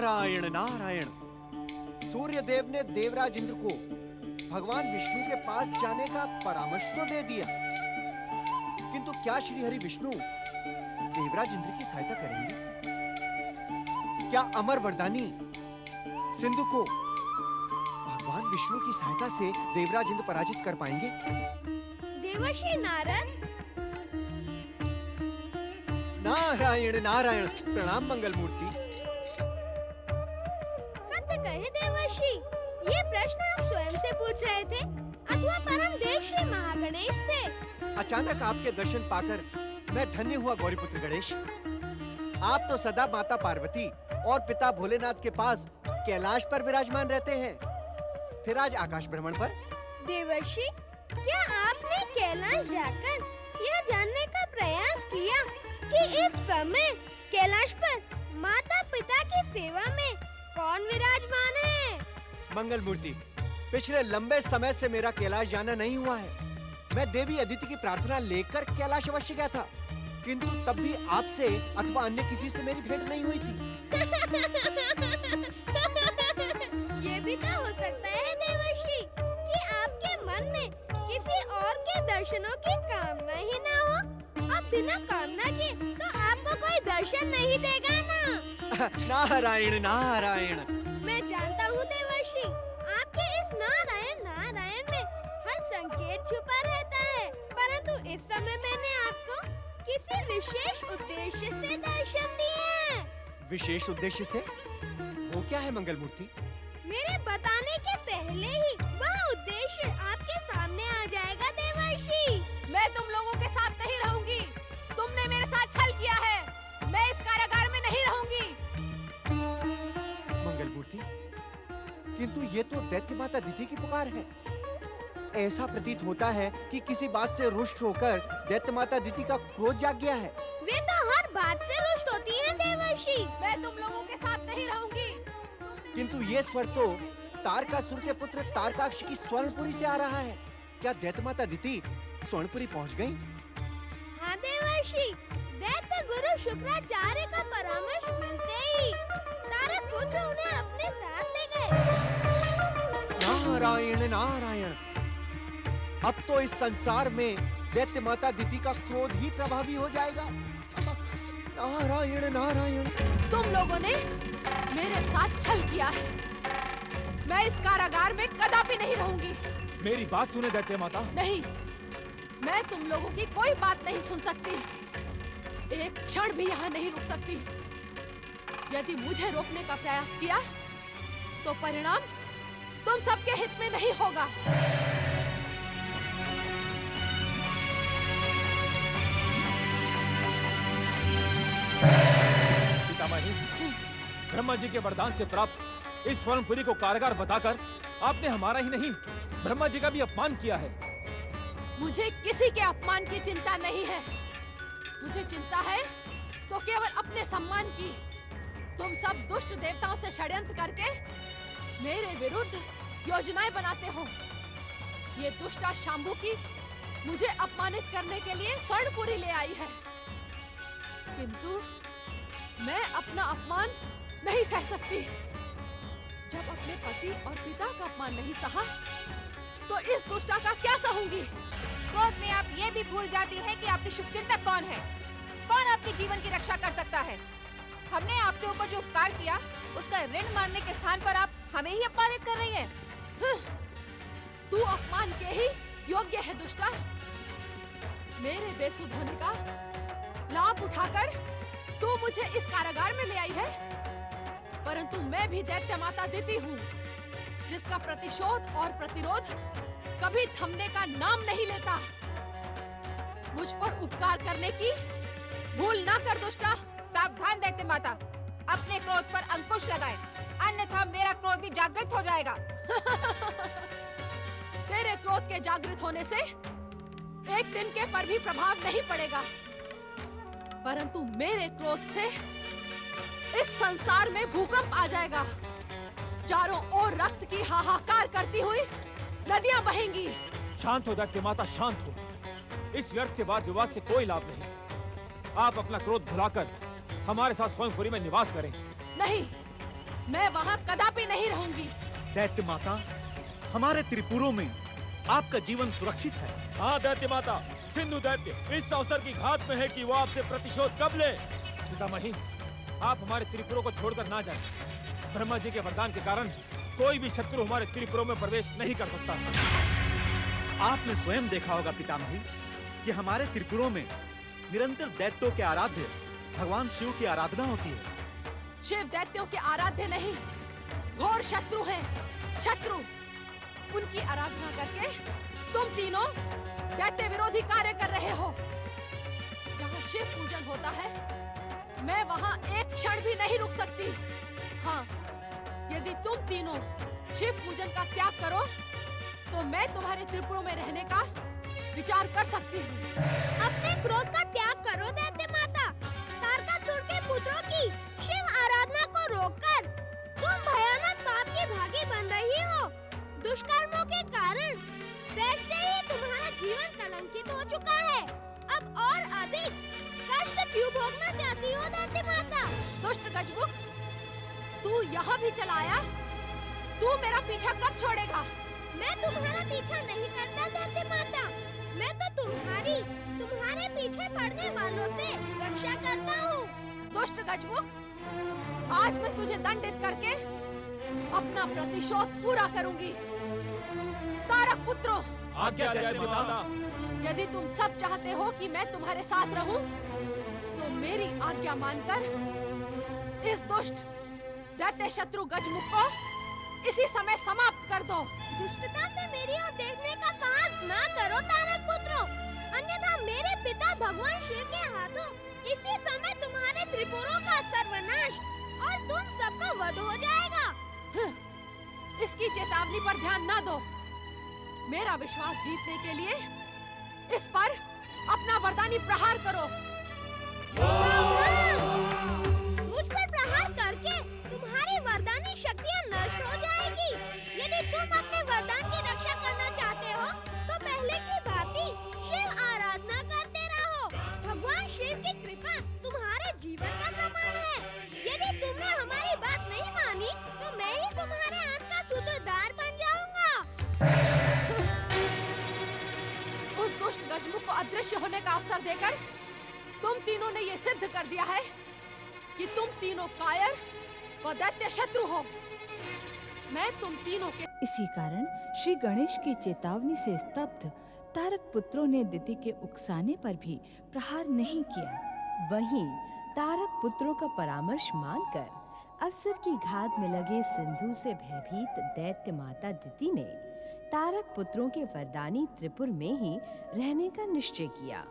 नारायण नारायण। सूर्य देव ने देवराज इंद्र को भगवान विष्णु के पास जाने का परामर्श तो दे दिया, किंतु क्या श्री हरि विष्णु देवराज इंद्र की सहायता करेंगे? क्या अमर वरदानी सिंधु को भगवान विष्णु की सहायता से देवराज इंद्र पराजित कर पाएंगे? देवर्षि नारद। नारायण नारायण। प्रणाम मंगल मूर्ति। सत्य कहे देवर्षि, ये प्रश्न आप स्वयं से पूछ रहे थे अथवा परम देव श्री महागणेश से? अचानक आपके दर्शन पाकर मैं धन्य हुआ गौरीपुत्र गणेश। आप तो सदा माता पार्वती और पिता भोलेनाथ के पास कैलाश पर विराजमान रहते हैं, फिर आज आकाश भ्रमण पर। देवर्षि, क्या आपने कैलाश जाकर यह जानने का प्रयास किया कि इस समय कैलाश पर माता पिता की सेवा में कौन विराजमान है? मंगल मूर्ति, पिछले लंबे समय से मेरा कैलाश जाना नहीं हुआ है। मैं देवी अदिति की प्रार्थना लेकर कैलाश अवश्य गया था, किंतु तब भी आपसे अथवा अन्य किसी से मेरी भेंट नहीं हुई थी। ये भी तो हो सकता है देवर्षि कि आपके मन में किसी और के दर्शनों की कामना ही ना हो। अब बिना कामना के तो आपको कोई दर्शन नहीं देगा ना। नारायण नारायण। मैं जानता हूँ देवर्षि, आपके इस नारायण नारायण में हर संकेत छुपा रहता है, परंतु इस समय मैंने आपको किसी विशेष उद्देश्य से दर्शन दिए हैं। विशेष उद्देश्य से? वो क्या है मंगल मूर्ति? मेरे बताने के पहले ही वह उद्देश्य आपके सामने आ जाएगा देवर्षि। मैं तुम लोगों के साथ नहीं रहूंगी। तुमने मेरे साथ छल किया है। मैं इस कारागार में नहीं रहूंगी। मंगल मूर्ति, किंतु ये तो दैत्य माता दिति की पुकार है। ऐसा प्रतीत होता है कि किसी बात से रुष्ट होकर दैत्य माता दिति का क्रोध जाग गया है। वे तो हर बात से रुष्ट होती हैं देवर्षि। मैं तुम लोगों के साथ नहीं रहूंगी। किंतु ये स्वर तो तारकासुर के पुत्र तारकाक्ष की स्वर्णपुरी से आ रहा है। क्या दैत्य माता दिति स्वर्णपुरी पहुंच गई? हाँ देवर्षि, दैत्य गुरु शुक्राचार्य का परामर्श मिलते ही तारक पुत्र उन्हें अपने साथ ले गए। नारायण नारायण। अब तो इस संसार में दैत्य माता दिति का क्रोध ही प्रभावी हो जाएगा। नारायण नारायण। तुम लोगों ने मेरे साथ छल किया है। मैं इस कारागार में कदापि नहीं रहूंगी। मेरी बात सुने दैत्य माता। नहीं, मैं तुम लोगों की कोई बात नहीं सुन सकती। एक क्षण भी यहाँ नहीं रुक सकती। यदि मुझे रोकने का प्रयास किया तो परिणाम तुम सबके हित में नहीं होगा। पितामही, ब्रह्मा जी के वरदान से प्राप्त इस स्वर्णपुरी को कारागार बताकर आपने हमारा ही नहीं ब्रह्मा जी का भी अपमान किया है। मुझे किसी के अपमान की चिंता नहीं है। मुझे चिंता है तो केवल अपने सम्मान की। तुम सब दुष्ट देवताओं से षड्यंत्र करके मेरे विरुद्ध योजनाएं बनाते हो। ये दुष्टा शांभू की मुझे अपमानित करने के लिए स्वर्णपुरी ले आई है, किंतु मैं अपना अपमान नहीं सह सकती। जब अपने पति और पिता का अपमान नहीं सहा, तो इस दुष्टा का क्या सहूंगी? क्रोध में आप ये भी भूल जाती है कि आपके शुभचिंतक कौन है, कौन आपके जीवन की रक्षा कर सकता है। हमने आपके ऊपर जो उपकार किया, उसका ऋण मानने के स्थान पर आप हमें ही अपमानित कर रही हैं। तू अपमान के ही योग्य है दुष्टा। मेरे बेसुध होने का लाभ उठाकर तू मुझे इस कारागार में ले आई है, परंतु मैं भी दैत्य माता दिति हूँ, जिसका प्रतिशोध और प्रतिरोध कभी थमने का नाम नहीं लेता। मुझ पर उपकार करने की भूल ना कर दुष्टा। सावधान दैत्य माता, अपने क्रोध पर अंकुश लगाए, अन्यथा मेरा क्रोध भी जागृत हो जाएगा। तेरे क्रोध के जागृत होने से एक दिन के पर भी प्रभाव नहीं पड़ेगा, परंतु मेरे क्रोध से इस संसार में भूकंप आ जाएगा। चारों ओर रक्त की हाहाकार करती हुई नदियां बहेंगी। शांत हो दैत्य माता, शांत हो। इस व्यर्थ के वाद विवाद से कोई लाभ नहीं। आप अपना क्रोध भुलाकर हमारे साथ स्वयंपुरी में निवास करें। नहीं, मैं वहाँ कदापि नहीं रहूंगी। दैत्य माता, हमारे त्रिपुरों में आपका जीवन सुरक्षित है। हाँ दैत्य माता, सिंधु दैत्य इस अवसर की घात में है कि वो आपसे प्रतिशोध कब ले। पितामही, आप हमारे त्रिपुरों को छोड़कर ना जाएं। ब्रह्मा जी के वरदान के कारण कोई भी शत्रु हमारे त्रिपुरों में प्रवेश नहीं कर सकता। आपने स्वयं देखा होगा पितामही कि हमारे त्रिपुरों में निरंतर दैत्यों के आराध्य भगवान शिव की आराधना होती है। शिव दैत्यों के आराध्य नहीं, घोर शत्रु हैं। शत्रु, उनकी आराधना करके तुम तीनों दैत्य विरोधी कार्य कर रहे हो। जहाँ शिव पूजन होता है, मैं वहाँ एक क्षण भी नहीं रुक सकती। हाँ, यदि तुम तीनों शिव पूजन का त्याग करो, तो मैं तुम्हारे त्रिपुरों में रहने का विचार कर सकती हूँ। अपने क्रोध का त्याग करो दैत्य माता। तारकासुर के पुत्रों की शिव आराधना को रोककर तुम भयानक पाप के भागी बन रही हो। दुष्कर्मों के कारण वैसे ही तुम्हारा जीवन कलंकित हो चुका है। अब और अधिक कष्ट क्यों भोगना चाहती हो दैत्य माता? दुष्ट गजमुख, तू यहाँ भी चला आया? तू मेरा पीछा कब छोड़ेगा? मैं तुम्हारा पीछा नहीं करता दैत्य माता। मैं तो तुम्हारे पीछे पड़ने वालों से रक्षा करता हूँ। दुष्ट गजमुख, आज मैं तुझे दंडित करके अपना प्रतिशोध पूरा करूंगी। तारक पुत्रों, आज्ञा दैत्य माता। यदि तुम सब चाहते हो कि मैं तुम्हारे साथ रहूं, तो मेरी आज्ञा मानकर इस दुष्ट दैत्य शत्रु गजमुख को इसी समय समाप्त कर दो। दुष्टता से मेरी ओर देखने का साहस ना करो तारक पुत्रों, अन्यथा मेरे पिता भगवान शिव के हाथों इसी समय तुम्हारे त्रिपुरों का सर्वनाश और तुम सबका वध हो जाएगा। इसकी चेतावनी पर ध्यान न दो। मेरा विश्वास जीतने के लिए इस पर अपना वरदानी प्रहार करो। मुझ पर प्रहार करके तुम्हारी वरदानी शक्तियाँ नष्ट हो जाएगी। यदि तुम अपने वरदान की रक्षा करना चाहते हो, तो पहले की भांति शिव आराधना करते रहो। भगवान शिव की कृपा तुम्हारे जीवन का प्रमाण है। यदि तुमने हमारी बात नहीं मानी, तो मैं ही तुम्हारे अंत का सूत्रधार बन जाऊंगा। उस दुष्ट गजमुख को अदृश्य होने का अवसर देकर तुम तीनों ने ये सिद्ध कर दिया है कि तुम तीनों कायर व दैत्य शत्रु हो। मैं तुम तीनों के इसी कारण श्री गणेश की चेतावनी से स्तब्ध तारक पुत्रों ने दिति के उकसाने पर भी प्रहार नहीं किया। वहीं तारक पुत्रों का परामर्श मानकर अवसर की घात में लगे सिंधु से भयभीत दैत्य माता दिति ने तारक पुत्रों के वरदानी त्रिपुर में ही रहने का निश्चय किया।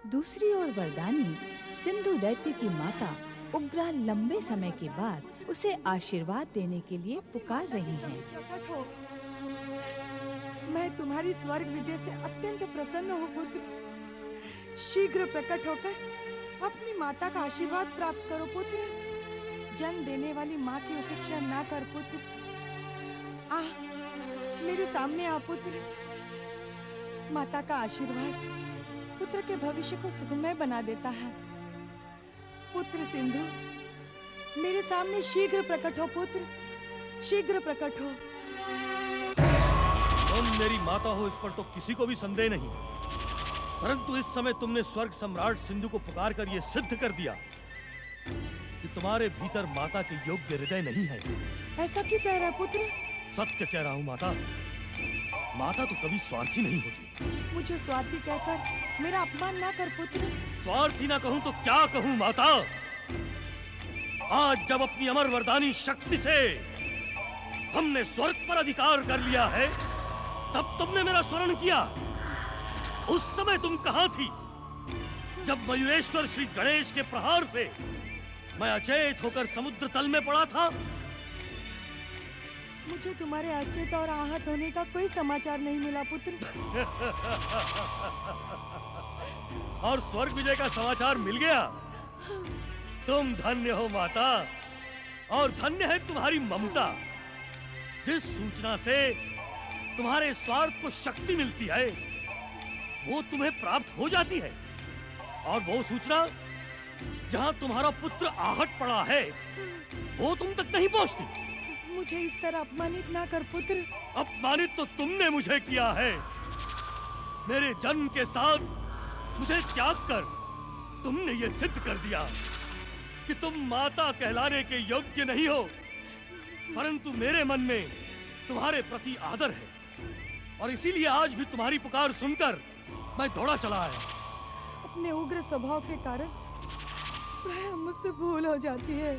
दूसरी ओर वरदानी सिंधु दैत्य की माता उग्रा लंबे समय के बाद उसे आशीर्वाद देने के लिए पुकार रही हैं। प्रकट हो। मैं तुम्हारी स्वर्ग विजय से अत्यंत प्रसन्न हूँ पुत्र। शीघ्र प्रकट होकर अपनी माता का आशीर्वाद प्राप्त करो पुत्र। जन्म देने वाली माँ की उपेक्षा ना कर पुत्र। मेरे सामने आ पुत्र। माता का आशीर्वाद पुत्र के भविष्य को सुखमय बना देता है। पुत्र सिंधु, मेरे सामने शीघ्र प्रकट हो पुत्र, शीघ्र प्रकट हो। तुम मेरी माता हो, इस पर तो किसी को भी संदेह नहीं, परंतु इस समय तुमने स्वर्ग सम्राट सिंधु को पुकार कर यह सिद्ध कर दिया कि तुम्हारे भीतर माता के योग्य हृदय नहीं है। ऐसा क्यों कह रहा पुत्र? सत्य कह रहा हूँ माता। माता तो कभी स्वार्थी नहीं होती। मुझे स्वार्थी कहकर मेरा अपमान ना कर पुत्र। स्वार्थी ना कहूँ तो क्या कहूँ माता। आज जब अपनी अमर वरदानी शक्ति से हमने स्वर्ग पर अधिकार कर लिया है, तब तुमने मेरा स्मरण किया। उस समय तुम कहाँ थी जब मयूरेश्वर श्री गणेश के प्रहार से मैं अचेत होकर समुद्र तल में पड़ा था? मुझे तुम्हारे अचेत और आहत होने का कोई समाचार नहीं मिला पुत्र। और स्वर्ग विजय का समाचार मिल गया? तुम धन्य हो माता, और धन्य है तुम्हारी ममता। जिस सूचना से तुम्हारे स्वार्थ को शक्ति मिलती है, वो तुम्हें प्राप्त हो जाती है। और वो सूचना जहां तुम्हारा पुत्र आहट पड़ा है, वो तुम तक नहीं पहुंचती। मुझे इस तरह अपमानित ना कर पुत्र। अपमानित तो तुमने मुझे किया है। मेरे जन्म के साथ मुझे त्याग कर तुमने ये सिद्ध कर दिया कि तुम माता कहलाने के योग्य नहीं हो। परंतु मेरे मन में तुम्हारे प्रति आदर है और इसीलिए आज भी तुम्हारी पुकार सुनकर मैं दौड़ा चला आया। अपने उग्र स्वभाव के कारण प्रायः मुझसे भूल हो जाती है।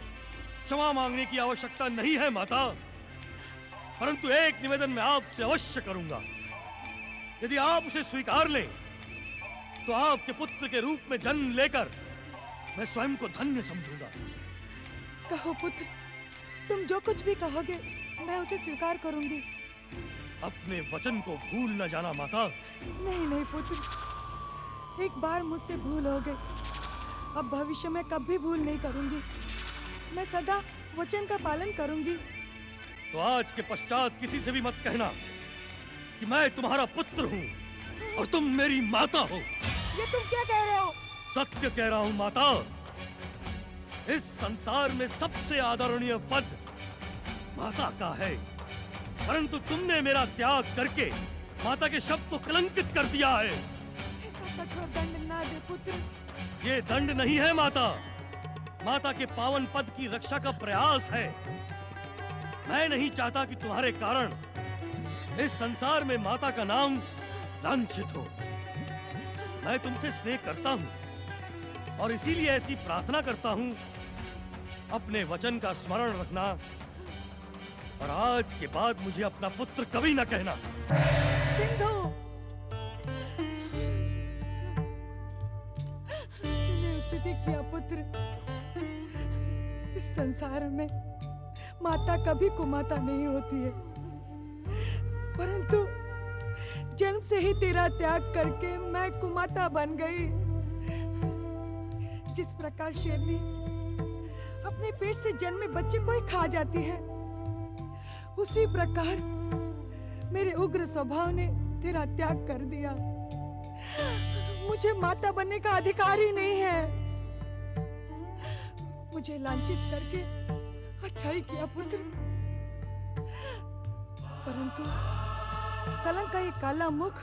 क्षमा मांगने की आवश्यकता नहीं है माता, परंतु एक निवेदन मैं आपसे अवश्य करूंगा। यदि आप उसे स्वीकार लें तो आपके पुत्र के रूप में जन्म लेकर मैं स्वयं को धन्य समझूंगा। कहो पुत्र, तुम जो कुछ भी कहोगे मैं उसे स्वीकार करूंगी। अपने वचन को भूल न जाना माता। नहीं नहीं पुत्र, एक बार मुझसे भूल हो गई, अब भविष्य में कभी भूल नहीं करूंगी। मैं सदा वचन का पालन करूंगी। तो आज के पश्चात किसी से भी मत कहना कि मैं तुम्हारा पुत्र हूँ और तुम मेरी माता हो। ये तुम क्या कह रहे हो? सत्य कह रहा हूँ माता। इस संसार में सबसे आदरणीय पद माता का है, परंतु तुमने मेरा त्याग करके माता के शब्द को कलंकित कर दिया है। ऐसा कठोर दंड ना दे पुत्र। ये दंड नहीं है माता, माता के पावन पद की रक्षा का प्रयास है। मैं नहीं चाहता कि तुम्हारे कारण इस संसार में माता का नाम लांछित हो। मैं तुमसे स्नेह करता हूँ और इसीलिए ऐसी प्रार्थना करता हूँ, अपने वचन का स्मरण रखना और आज के बाद मुझे अपना पुत्र कभी न कहना। सिंधु, तूने उचित ही किया पुत्र। इस संसार में माता कभी कुमाता नहीं होती है, परंतु जन्म से ही तेरा त्याग करके मैं कुमाता बन गई। जिस प्रकार शेरनी अपने पेट से जन्मे बच्चे को ही खा जाती है, उसी प्रकार मेरे उग्र स्वभाव ने तेरा त्याग कर दिया। मुझे माता बनने का अधिकार ही नहीं है। मुझे लांछित करके अच्छा ही किया पुत्र, परंतु कलंक का ये काला मुख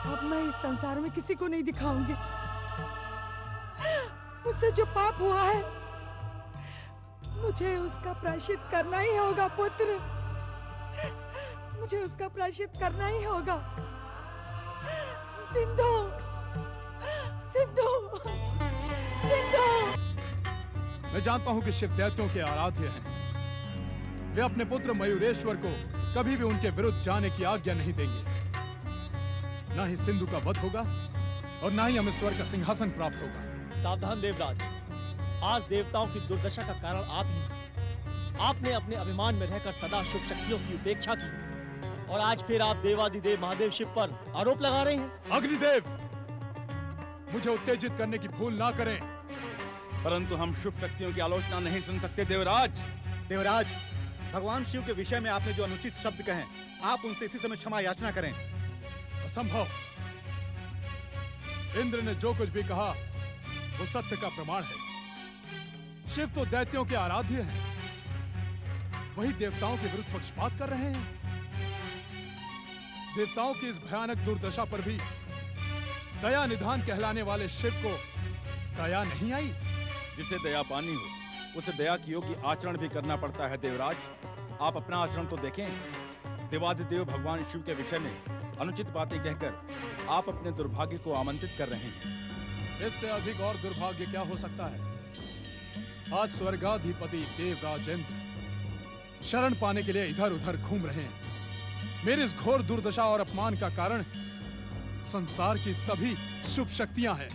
अब मैं इस संसार में किसी को नहीं दिखाऊंगी। मुझसे जो पाप हुआ है मुझे उसका प्रायश्चित करना ही होगा पुत्र। मुझे उसका प्रायश्चित करना ही होगा। सिंधु, सिंधु, सिंधु। मैं जानता हूं कि शिव दैत्यों के आराध्य हैं। वे अपने पुत्र मयूरेश्वर को कभी भी उनके विरुद्ध जाने की आज्ञा नहीं देंगे। ना ही सिंधु का वध होगा और ना ही हमें स्वर्ग का सिंहासन प्राप्त होगा। सावधान देवराज, आज देवताओं की दुर्दशा का कारण आप ही हैं। आपने अपने अभिमान में रहकर सदा शुभ शक्तियों की उपेक्षा की और आज फिर आप देवाधिदेव महादेव शिव पर आरोप लगा रहे हैं। अग्निदेव, मुझे उत्तेजित करने की भूल ना करें। परंतु हम शुभ शक्तियों की आलोचना नहीं सुन सकते देवराज। देवराज, भगवान शिव के विषय में आपने जो अनुचित शब्द कहे, आप उनसे इसी समय क्षमा याचना करें। असंभव। इंद्र ने जो कुछ भी कहा वो सत्य का प्रमाण है। शिव तो दैत्यों के आराध्य हैं, वही देवताओं के विरुद्ध पक्षपात कर रहे हैं। देवताओं की इस भयानक दुर्दशा पर भी दया निधान कहलाने वाले शिव को दया नहीं आई। जिसे दया पानी हो उसे दया की योग्य आचरण भी करना पड़ता है देवराज। आप अपना आचरण तो देखें। देवाधिदेव भगवान शिव के विषय में अनुचित बातें कहकर आप अपने दुर्भाग्य को आमंत्रित कर रहे हैं। इससे अधिक और दुर्भाग्य क्या हो सकता है। आज स्वर्गाधिपति देवराज इंद्र शरण पाने के लिए इधर उधर घूम रहे हैं। मेरी इस घोर दुर्दशा और अपमान का कारण संसार की सभी शुभ शक्तियां हैं।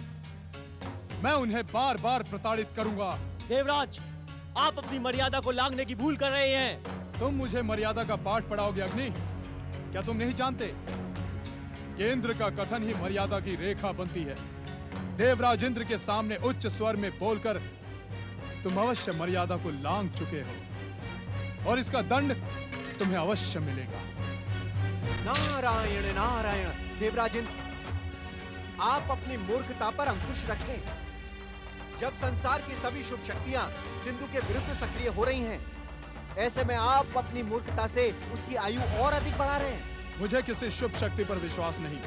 मैं उन्हें बार बार प्रताड़ित करूंगा। देवराज, आप अपनी मर्यादा को लांघने की भूल कर रहे हैं। तुम मुझे मर्यादा का पाठ पढ़ाओगे अग्नि? क्या तुम नहीं जानते कि इंद्र का कथन ही मर्यादा की रेखा बनती है। देवराज इंद्र के सामने उच्च स्वर में बोलकर तुम अवश्य मर्यादा को लांघ चुके हो और इसका दंड तुम्हें अवश्य मिलेगा। नारायण नारायण। देवराज इंद्र, आप अपनी मूर्खता पर अंकुश रखें। जब संसार की सभी शुभ शक्तियां सिंधु के विरुद्ध सक्रिय हो रही हैं, ऐसे में आप अपनी मूर्खता से उसकी आयु और अधिक बढ़ा रहे हैं। मुझे किसी शुभ शक्ति पर विश्वास नहीं।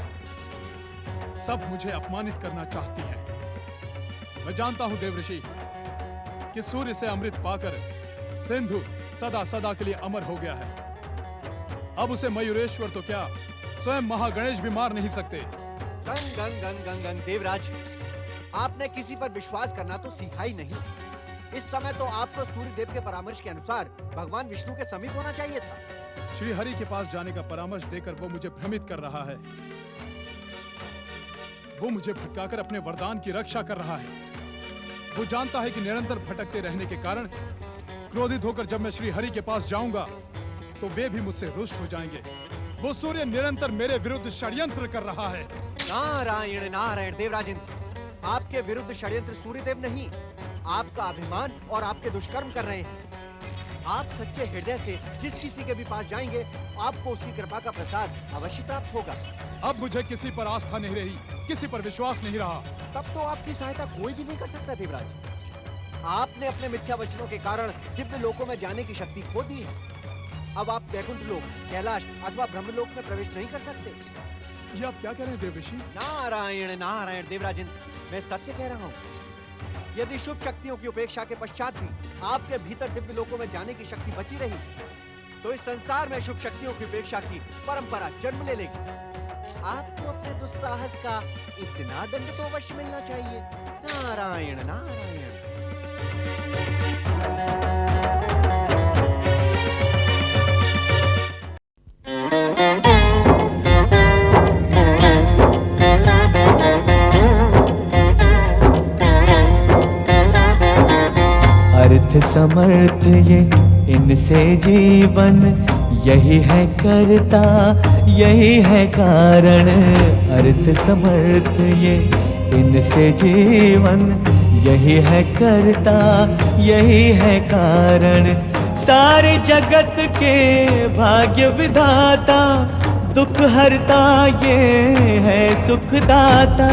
सब मुझे अपमानित करना चाहती है। मैं जानता हूं देवऋषि कि सूर्य से अमृत पाकर सिंधु सदा सदा के लिए अमर हो गया है। अब उसे मयूरेश्वर तो क्या, स्वयं महागणेश भी मार नहीं सकते। गंग गंग गंग गंग गंग देवराज, आपने किसी पर विश्वास करना तो सीखा ही नहीं। इस समय तो आपको सूर्य देव के परामर्श के अनुसार भगवान विष्णु के समीप होना चाहिए था। श्री हरि के पास जाने का परामर्श देकर वो मुझे भ्रमित कर रहा है। वो मुझे भटकाकर अपने वरदान की रक्षा कर रहा है। वो जानता है कि निरंतर भटकते रहने के कारण क्रोधित होकर जब मैं श्री हरि के पास जाऊंगा तो वे भी मुझसे रुष्ट हो जाएंगे। वो सूर्य निरंतर मेरे विरुद्ध षड्यंत्र कर रहा है। नारायण नारायण देवराजेंद्र, आपके विरुद्ध षड्यंत्र सूर्यदेव नहीं, आपका अभिमान और आपके दुष्कर्म कर रहे हैं। आप सच्चे हृदय से जिस किसी के भी पास जाएंगे, आपको उसकी कृपा का प्रसाद अवश्य प्राप्त होगा। अब मुझे किसी पर आस्था नहीं रही, किसी पर विश्वास नहीं रहा। तब तो आपकी सहायता कोई भी नहीं कर सकता देवराज। आपने अपने मिथ्या वचनों के कारण दिव्य लोकों में जाने की शक्ति खो दी है। अब आप वैकुंठ लोक, कैलाश अथवा ब्रह्मलोक में प्रवेश नहीं कर सकते। ये आप क्या कह रहे हैं देवऋषि? नारायण नारायण देवराजेंद्र, मैं सत्य कह रहा हूँ। यदि शुभ शक्तियों की उपेक्षा के पश्चात भी आपके भीतर दिव्य लोकों में जाने की शक्ति बची रही, तो इस संसार में शुभ शक्तियों की उपेक्षा की परंपरा जन्म ले लेगी। आपको अपने दुस्साहस का इतना दंड तो अवश्य मिलना चाहिए। नारायण नारायण। अर्थ समर्थ ये इनसे जीवन, यही है करता यही है कारण। अर्थ समर्थ ये इनसे जीवन, यही है करता यही है कारण। सारे जगत के भाग्य विधाता, दुख हरता ये है सुखदाता।